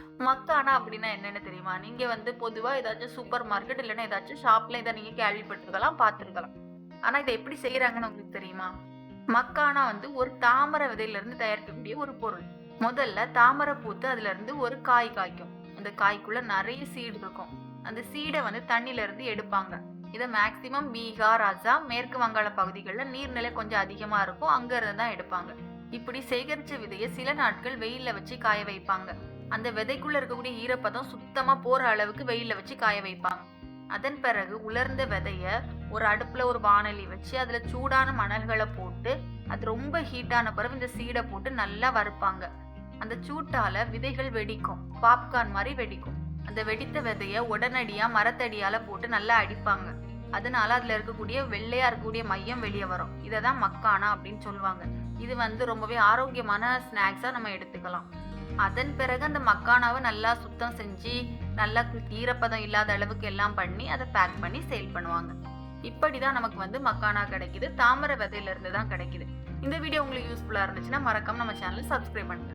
மக்கானா அப்படின்னா என்னன்னு தெரியுமா? நீங்க வந்து பொதுவா ஏதாச்சும் சூப்பர் மார்க்கெட் இல்லன்னா ஏதாச்சும் ஷாப்ல இத நீங்க கேள்விப்பட்டுருக்கலாம், பார்த்துருக்கலாம். ஆனா இத எப்படி செய்றாங்கன்னு உங்களுக்கு தெரியுமா? மக்கானா வந்து ஒரு தாமரை விதையிலிருந்து தயாரிக்கக்கூடிய ஒரு பொருள். முதல்ல தாமரை பூத்து அதிலிருந்து ஒரு காய் காய்க்கும். அந்த காய்க்குள்ள நெறைய சீடு இருக்கும். அந்த சீட வந்து தண்ணீல இருந்து எடுப்பாங்க. இத மேக்ஸிமம் பீகார், அசாம், மேற்கு வங்காள பகுதிகள்ல நீர்நிலை கொஞ்சம் அதிகமா இருக்கும். அங்க இருந்து தான் எடுப்பாங்க. இப்படி சேகரிச்ச விதைய சில நாட்கள் வெயில்ல வச்சு காய வைப்பாங்க. அந்த விதைக்குள்ள இருக்கக்கூடிய ஈரப்பதம் சுத்தமா போற அளவுக்கு வெயில்ல வச்சு காய வைப்பாங்க. அதன் பிறகு உலர்ந்த விதைய ஒரு அடுப்புல ஒரு வாணலி வச்சு அதுல சூடான மணல்கள போட்டு, அது ரொம்ப ஹீட் ஆன பிறகு இந்த சீட போட்டு நல்லா வறுப்பாங்க. அந்த சூட்டால விதைகள் வெடிக்கும். பாப்கார்ன் மாரி வெடிக்கும். அந்த வெடித்த விதைய உடனடியா மரத்தடியால போட்டு நல்லா அடிப்பாங்க. அதனால அதுல இருக்கக்கூடிய வெள்ளையா இருக்கக்கூடிய மையம் வெளிய வரும். இத தான் மக்கானா அப்படின்னு சொல்லுவாங்க. இது வந்து ரொம்பவே ஆரோக்கியமான ஸ்நாக்ஸா நம்ம எடுத்துக்கலாம். அதன் பிறகு அந்த மக்கானாவ நல்லா சுத்தம் செஞ்சு, நல்லா ஈரப்பதம் இல்லாத அளவுக்கு எல்லாம் பண்ணி, அத பேக் பண்ணி சேல் பண்ணுவாங்க. இப்படிதான் நமக்கு வந்து மக்கானா கிடைக்குது. தாமரை விதையில இருந்து தான் கிடைக்குது. இந்த வீடியோ உங்களுக்கு யூஸ்ஃபுல்லா இருந்துச்சுன்னா, மறக்காம நம்ம சேனல சப்ஸ்கிரைப் பண்ணுங்க.